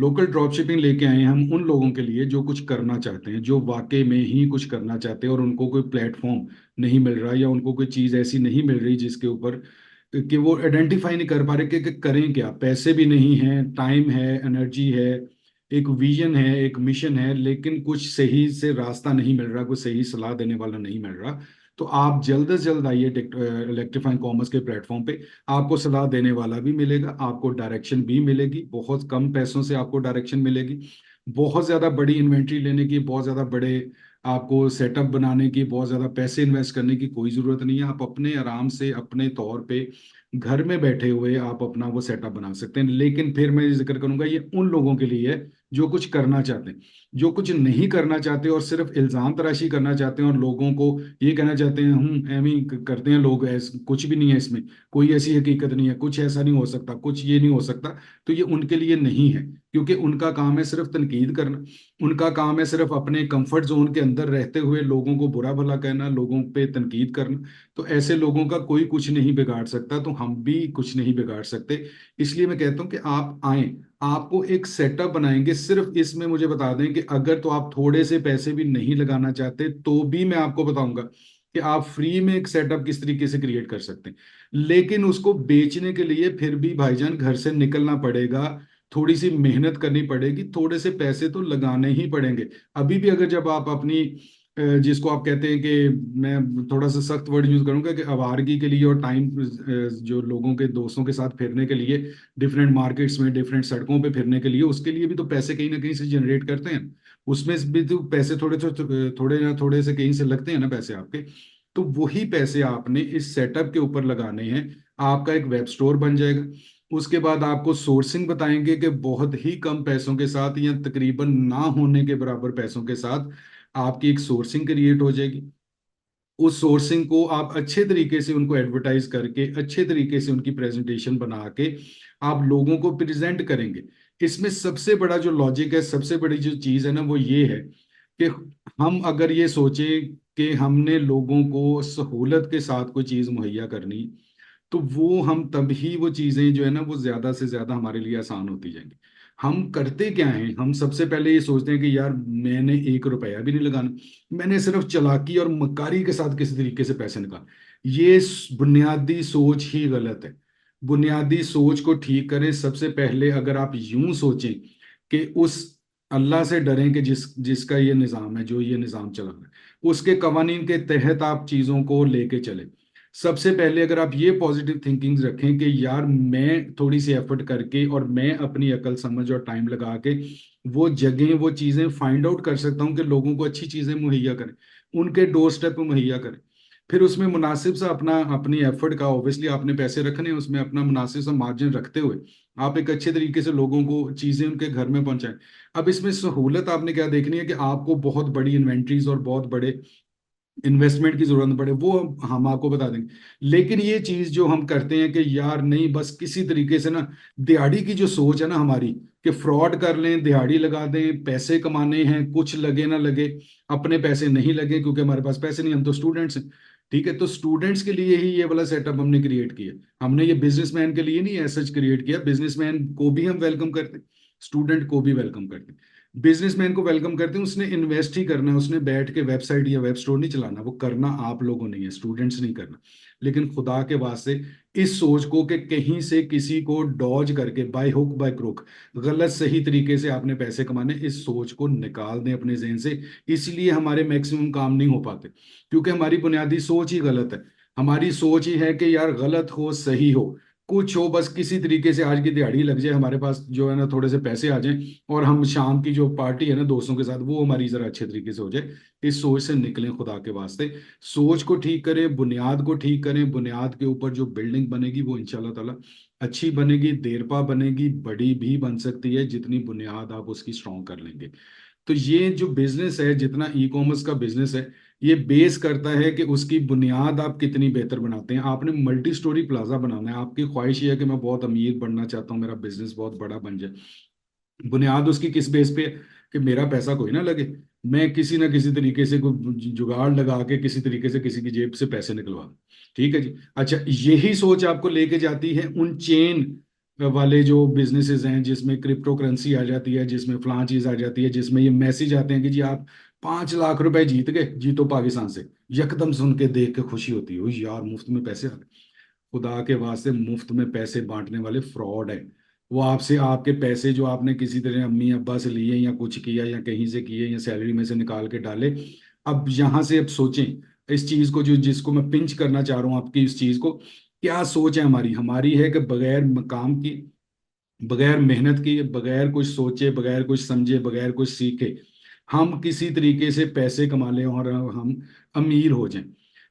Local drop shipping लेके आए हैं हम उन लोगों के लिए जो कुछ करना चाहते हैं, जो वाकई में ही कुछ करना चाहते हैं और उनको कोई प्लेटफॉर्म नहीं मिल रहा या उनको कोई चीज़ ऐसी नहीं मिल रही जिसके ऊपर कि वो आइडेंटिफाई नहीं कर पा रहे कि करें क्या। पैसे भी नहीं हैं, टाइम है, एनर्जी है, एक विजन है, एक मिशन है, लेकिन कुछ सही से रास्ता नहीं मिल रहा, कुछ सही सलाह देने वाला नहीं मिल रहा। तो आप जल्द से जल्द आइए इलेक्ट्रीफाइंग कॉमर्स के प्लेटफॉर्म पे। आपको सलाह देने वाला भी मिलेगा, आपको डायरेक्शन भी मिलेगी, बहुत कम पैसों से आपको डायरेक्शन मिलेगी। बहुत ज़्यादा बड़ी इन्वेंट्री लेने की, बहुत ज़्यादा बड़े आपको सेटअप बनाने की, बहुत ज़्यादा पैसे इन्वेस्ट करने की कोई ज़रूरत नहीं है। आप अपने आराम से अपने तौर पे घर में बैठे हुए आप अपना वो सेटअप बना सकते हैं। लेकिन फिर मैं जिक्र करूंगा, ये उन लोगों के लिए है जो कुछ करना चाहते हैं। जो कुछ नहीं करना चाहते और सिर्फ इल्जाम तराशी करना चाहते हैं और लोगों को ये कहना चाहते हैं हम एम ही करते हैं लोग, कुछ भी नहीं है इसमें, कोई ऐसी हकीकत नहीं है, कुछ ऐसा नहीं हो सकता, कुछ ये नहीं हो सकता। तो ये उनके लिए नहीं है, क्योंकि उनका काम है सिर्फ तनकीद करना। उनका काम है सिर्फ अपने कंफर्ट जोन के अंदर रहते हुए लोगों को बुरा भला कहना, लोगों पे तनकीद करना। तो ऐसे लोगों का कोई कुछ नहीं बिगाड़ सकता, तो हम भी कुछ नहीं बिगाड़ सकते। इसलिए मैं कहता हूँ कि आप आए, आपको एक सेटअप बनाएंगे। सिर्फ इसमें मुझे बता दें कि अगर तो आप थोड़े से पैसे भी नहीं लगाना चाहते तो भी मैं आपको बताऊंगा कि आप फ्री में एक सेटअप किस तरीके से क्रिएट कर सकते हैं। लेकिन उसको बेचने के लिए फिर भी भाईजान घर से निकलना पड़ेगा, थोड़ी सी मेहनत करनी पड़ेगी, थोड़े से पैसे तो लगाने ही पड़ेंगे। अभी भी अगर जब आप अपनी जिसको आप कहते हैं कि, मैं थोड़ा सा सख्त वर्ड यूज करूंगा, कि आवारगी के लिए और टाइम जो लोगों के दोस्तों के साथ फिरने के लिए, डिफरेंट मार्केट्स में डिफरेंट सड़कों पे फिरने के लिए, उसके लिए भी तो पैसे कहीं ना कहीं से जनरेट करते हैं। उसमें भी तो पैसे थोड़े ना थोड़े से कहीं से लगते हैं ना पैसे आपके। तो वही पैसे आपने इस सेटअप के ऊपर लगाने हैं। आपका एक वेब स्टोर बन जाएगा। उसके बाद आपको सोर्सिंग बताएंगे कि बहुत ही कम पैसों के साथ या तकरीबन ना होने के बराबर पैसों के साथ आपकी एक सोर्सिंग क्रिएट हो जाएगी। उस सोर्सिंग को आप अच्छे तरीके से उनको एडवर्टाइज करके, अच्छे तरीके से उनकी प्रेजेंटेशन बना के आप लोगों को प्रेजेंट करेंगे। इसमें सबसे बड़ा जो लॉजिक है, सबसे बड़ी जो चीज है ना, वो ये है कि हम अगर ये सोचें कि हमने लोगों को सहूलत के साथ कोई चीज मुहैया करनी, तो वो हम तभी वो चीजें जो है ना वो ज्यादा से ज्यादा हमारे लिए आसान होती जाएंगी। हम करते क्या हैं, हम सबसे पहले ये सोचते हैं कि यार मैंने 1 रुपया भी नहीं लगाना, मैंने सिर्फ चालाकी और मक्कारी के साथ किसी तरीके से पैसे निकाल। ये बुनियादी सोच ही गलत है। बुनियादी सोच को ठीक करें। सबसे पहले अगर आप यूं सोचें कि उस अल्लाह से डरें कि जिसका ये निज़ाम है, जो ये निज़ाम चला रहा है, उसके कवानीन के तहत आप चीज़ों को लेके चले। सबसे पहले अगर आप ये पॉजिटिव थिंकिंग रखें कि यार मैं थोड़ी सी एफर्ट करके और मैं अपनी अकल समझ और टाइम लगा के वो जगह वो चीज़ें फाइंड आउट कर सकता हूँ कि लोगों को अच्छी चीज़ें मुहैया करें, उनके डोर स्टेप पे मुहैया करें। फिर उसमें मुनासिब सा अपना अपनी एफर्ट का, ऑब्वियसली आपने पैसे रखने हैं, उसमें अपना मुनासिब सा मार्जिन रखते हुए आप एक अच्छे तरीके से लोगों को चीज़ें उनके घर में पहुंचाएं। अब इसमें सहूलत आपने क्या देखनी है कि आपको बहुत बड़ी इन्वेंट्रीज और बहुत बड़े इन्वेस्टमेंट की जरूरत न पड़े, वो हम आपको बता देंगे। लेकिन ये चीज जो हम करते हैं कि यार नहीं, बस किसी तरीके से ना, दिहाड़ी की जो सोच है ना हमारी, कि फ्रॉड कर लें, दिहाड़ी लगा दें, पैसे कमाने हैं, कुछ लगे ना लगे, अपने पैसे नहीं लगे क्योंकि हमारे पास पैसे नहीं, हम तो स्टूडेंट्स हैं। ठीक है, तो स्टूडेंट्स के लिए ही ये वाला सेटअप हमने क्रिएट किया। हमने ये बिजनेसमैन के लिए नहीं ऐसा क्रिएट किया। बिजनेसमैन को भी हम वेलकम करते हैं, स्टूडेंट को भी वेलकम करते हैं। बिजनेसमैन को वेलकम करते हैं, उसने इन्वेस्ट ही करना है, उसने बैठ के वेबसाइट या वेब स्टोर नहीं चलाना, वो करना आप लोगों नहीं है, स्टूडेंट्स नहीं करना। लेकिन खुदा के वास्ते इस सोच को कि कहीं से किसी को डॉज करके, बाय हुक बाय क्रुक, गलत सही तरीके से आपने पैसे कमाने, इस सोच को निकाल दें अपने जहन से। इसलिए हमारे मैक्सिमम काम नहीं हो पाते, क्योंकि हमारी बुनियादी सोच ही गलत है। हमारी सोच ही है कि यार गलत हो सही हो, कुछ हो, बस किसी तरीके से आज की दिहाड़ी लग जाए, हमारे पास जो है ना थोड़े से पैसे आ जाएं, और हम शाम की जो पार्टी है ना दोस्तों के साथ, वो हमारी जरा अच्छे तरीके से हो जाए। इस सोच से निकलें खुदा के वास्ते। सोच को ठीक करें, बुनियाद को ठीक करें। बुनियाद के ऊपर जो बिल्डिंग बनेगी वो इंशाल्लाह ताला अच्छी बनेगी, देरपा बनेगी, बड़ी भी बन सकती है जितनी बुनियाद आप उसकी स्ट्रॉन्ग कर लेंगे। तो ये जो बिजनेस है, जितना ई कॉमर्स का बिजनेस है, ये बेस करता है कि उसकी बुनियाद आप कितनी बेहतर बनाते हैं। आपने मल्टी स्टोरी प्लाजा बनाना है, आपकी ख्वाहिश ये है कि मैं बहुत अमीर बनना चाहता हूँ, मेरा बिजनेस बहुत बड़ा बन जाए। बुनियाद उसकी किस बेस पे है? कि मेरा पैसा कोई ना लगे, मैं किसी ना किसी तरीके से कोई जुगाड़ लगा के किसी तरीके से किसी की जेब से पैसे निकलवा दूं। ठीक है जी। अच्छा, यही सोच आपको लेके जाती है उन चेन वाले जो बिजनेसेस हैं, जिसमें क्रिप्टो करेंसी आ जाती है, जिसमें फलां चीज आ जाती है, जिसमें ये मैसेज आते हैं कि जी आप 5 लाख रुपए जीत गए, जीतो पाकिस्तान से, यकदम सुन के देख के खुशी होती है, "ओह यार मुफ्त में पैसे आ गए"। खुदा के वास्ते मुफ्त में पैसे बांटने वाले फ्रॉड है। वो आपसे आपके पैसे जो आपने किसी तरह अम्मी अब्बा से लिए या कुछ किया या कहीं से किए या सैलरी में से निकाल के डाले, अब यहाँ से अब सोचें इस चीज को, जो जिसको मैं पिंच करना चाह रहा हूँ आपकी इस चीज को, क्या सोच है हमारी? हमारी है कि बगैर काम की, बगैर मेहनत की, बगैर कुछ सोचे, बगैर कुछ समझे, बगैर कुछ सीखे हम किसी तरीके से पैसे कमा लें और हम अमीर हो जाएं।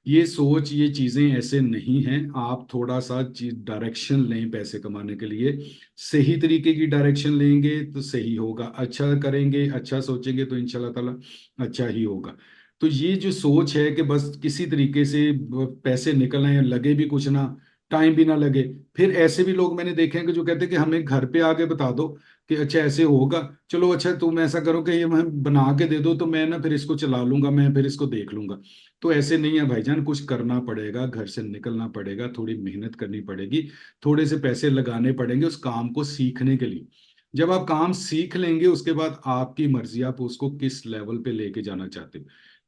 ये सोच, ये चीजें ऐसे नहीं हैं। आप थोड़ा सा डायरेक्शन लें पैसे कमाने के लिए। सही तरीके की डायरेक्शन लेंगे तो सही होगा, अच्छा करेंगे, अच्छा सोचेंगे तो इंशाल्लाह ताला अच्छा ही होगा। तो ये जो सोच है कि बस किसी तरीके से पैसे निकल आए, लगे भी कुछ ना, टाइम भी ना लगे। फिर ऐसे भी लोग मैंने देखे हैं कि जो कहते हैं कि हमें घर पे आके बता दो कि अच्छा ऐसे होगा, चलो अच्छा तुम ऐसा करो कि ये मैं बना के दे दो तो मैं ना फिर इसको चला लूंगा, मैं फिर इसको देख लूंगा। तो ऐसे नहीं है भाईजान, कुछ करना पड़ेगा, घर से निकलना पड़ेगा, थोड़ी मेहनत करनी पड़ेगी, थोड़े से पैसे लगाने पड़ेंगे उस काम को सीखने के लिए। जब आप काम सीख लेंगे उसके बाद आपकी मर्जी, आप उसको किस लेवल पे लेके जाना चाहते हो।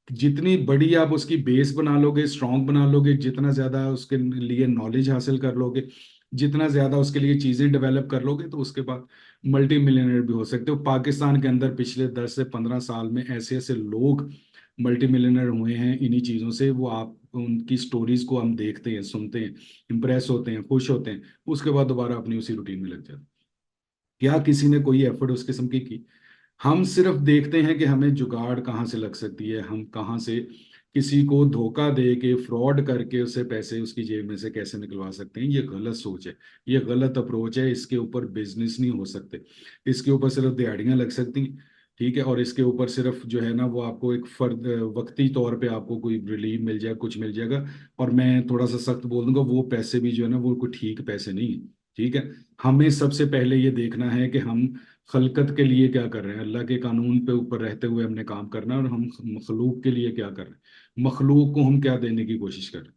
जितनी बड़ी आप उसकी बेस बना लोगे, स्ट्रांग बना लोगे, जितना ज्यादा उसके लिए नॉलेज हासिल कर लोगे, जितना ज्यादा उसके लिए चीजें डेवलप कर लोगे, तो उसके बाद मल्टी मिलियनर भी हो सकते हो। पाकिस्तान के अंदर पिछले 10 से 15 साल में ऐसे ऐसे लोग मल्टी मिलियनर हुए हैं इन्हीं चीजों से। वो आप उनकी स्टोरीज को हम देखते हैं, सुनते हैं, इंप्रेस होते हैं, खुश होते हैं, उसके बाद दोबारा अपनी उसी रूटीन में लग जाते हैं। क्या किसी ने कोई एफर्ट उस किस्म की? हम सिर्फ देखते हैं कि हमें जुगाड़ कहाँ से लग सकती है, हम कहाँ से किसी को धोखा दे के, फ्रॉड करके उससे पैसे उसकी जेब में से कैसे निकलवा सकते हैं। ये गलत सोच है, ये गलत अप्रोच है। इसके ऊपर बिजनेस नहीं हो सकते, इसके ऊपर सिर्फ दिहाड़ियाँ लग सकती हैं, ठीक है। और इसके ऊपर सिर्फ जो है ना वो आपको एक फर्द वक्ती तौर पे आपको कोई रिलीफ मिल जाए, कुछ मिल जाएगा। और मैं थोड़ा सा सख्त बोल दूंगा, वो पैसे भी जो है ना वो कोई ठीक पैसे नहीं है, ठीक है। हमें सबसे पहले ये देखना है कि हम खलकत के लिए क्या कर रहे हैं, अल्लाह के कानून पे ऊपर रहते हुए हमने काम करना है, और हम मखलूक के लिए क्या कर रहे हैं, मखलूक को हम क्या देने की कोशिश कर रहे हैं।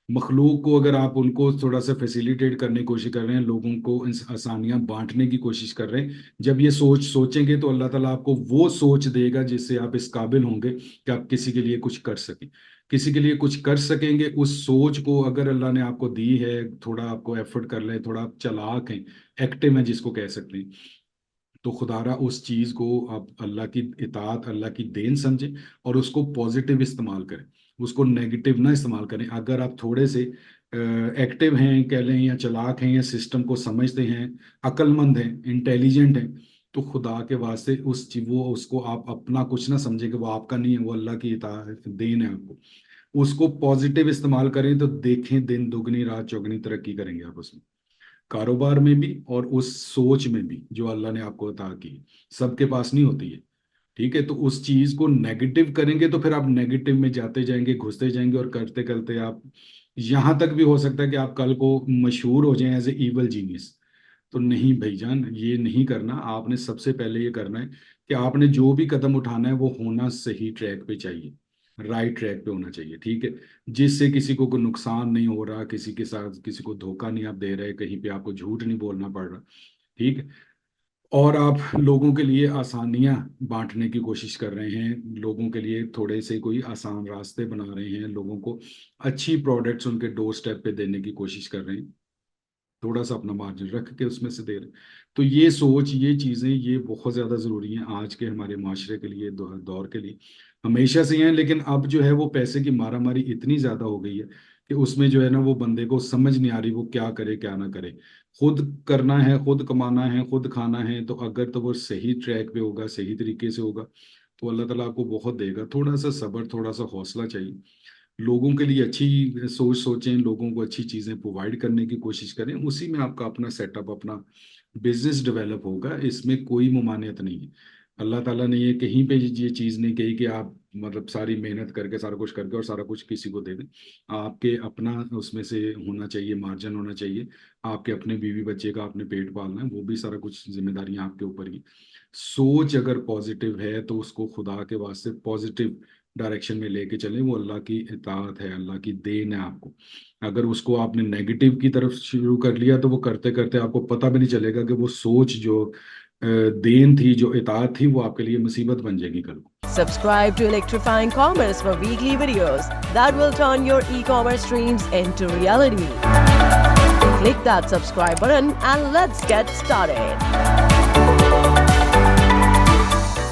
मखलूक को अगर आप उनको थोड़ा सा फैसिलिटेट करने की कोशिश कर रहे हैं, लोगों को आसानियां बांटने की कोशिश कर रहे हैं, जब ये सोच सोचेंगे तो अल्लाह ताला आपको वो सोच देगा जिससे आप इस काबिल होंगे कि आप किसी के लिए कुछ कर सकें। किसी के लिए कुछ कर सकेंगे, उस सोच को अगर अल्लाह ने आपको दी है, थोड़ा आपको एफर्ट कर ले, थोड़ा आप चालाक हैं, एक्टिव हैं जिसको कह सकते हैं, तो खुदारा उस चीज को आप अल्लाह की इताअत, अल्लाह की देन समझें और उसको पॉजिटिव इस्तेमाल करें, उसको नेगेटिव ना इस्तेमाल करें। अगर आप थोड़े से एक्टिव हैं कह लें, या चालाक हैं, या सिस्टम को समझते हैं, अक्लमंद हैं, इंटेलिजेंट हैं, तो खुदा के वास्ते उस वो उसको आप अपना कुछ ना समझें कि वो आपका नहीं है, वो अल्लाह की इताअत देन है आपको। उसको पॉजिटिव इस्तेमाल करें तो देखें दिन दुगनी रात चौगनी तरक्की करेंगे आप उसमें, कारोबार में भी और उस सोच में भी जो अल्लाह ने आपको अता की है। सबके पास नहीं होती है, ठीक है। तो उस चीज को नेगेटिव करेंगे तो फिर आप नेगेटिव में जाते जाएंगे, घुसते जाएंगे, और करते करते आप यहां तक भी हो सकता है कि आप कल को मशहूर हो जाएं एज ए इवल जीनियस। तो नहीं भाईजान, ये नहीं करना। आपने सबसे पहले ये करना है कि आपने जो भी कदम उठाना है वो होना सही ट्रैक पे चाहिए, राइट ट्रैक पे होना चाहिए, ठीक है। जिससे किसी को कोई नुकसान नहीं हो रहा, किसी के साथ किसी को धोखा नहीं आप दे रहे, कहीं पे आपको झूठ नहीं बोलना पड़ रहा, ठीक है। और आप लोगों के लिए आसानियां बांटने की कोशिश कर रहे हैं, लोगों के लिए थोड़े से कोई आसान रास्ते बना रहे हैं, लोगों को अच्छी प्रोडक्ट्स उनके डोर स्टेप पे देने की कोशिश कर रहे हैं, थोड़ा सा अपना मार्जिन रख के उसमें से दे रहे हैं। तो ये सोच, ये चीज़ें, ये बहुत ज़्यादा ज़रूरी हैं आज के हमारे माशरे के लिए, दौर के लिए। हमेशा से हैं, लेकिन अब जो है वो पैसे की मारामारी इतनी ज़्यादा हो गई है कि उसमें जो है ना वो बंदे को समझ नहीं आ रही वो क्या करे क्या ना करे। खुद करना है, खुद कमाना है, खुद खाना है, तो अगर तो वो सही ट्रैक पे होगा, सही तरीके से होगा, तो अल्लाह ताला आपको बहुत देगा। थोड़ा सा सब्र, थोड़ा सा हौसला चाहिए। लोगों के लिए अच्छी सोच सोचें, लोगों को अच्छी चीज़ें प्रोवाइड करने की कोशिश करें, उसी में आपका अपना सेटअप, अपना बिजनेस डेवलप होगा, इसमें कोई मुमानियत नहीं है। अल्लाह ताला ने ये कहीं पे ये चीज़ नहीं कही कि आप मतलब सारी मेहनत करके, सारा कुछ करके और सारा कुछ किसी को दे दें। आपके अपना उसमें से होना चाहिए, मार्जिन होना चाहिए। आपके अपने बीवी बच्चे का आपने पेट पालना है, वो भी सारा कुछ जिम्मेदारियां आपके ऊपर ही। सोच अगर पॉजिटिव है तो उसको खुदा के वास्ते पॉजिटिव ڈائریکشن میں لے کے چلیں، وہ اللہ کی اطاعت ہے، اللہ کی دین ہے آپ کو. اگر اس کو آپ نے نیگیٹو کی طرف شروع کر لیا تو وہ کرتے کرتے آپ کو پتہ بھی نہیں چلے گا کہ وہ سوچ جو دین تھی، جو اطاعت تھی، وہ آپ کے لیے مصیبت بن جائے گی کل کو. Subscribe to Electrifying Commerce for weekly videos that will turn your e-commerce dreams into reality. Click that subscribe button and let's get started.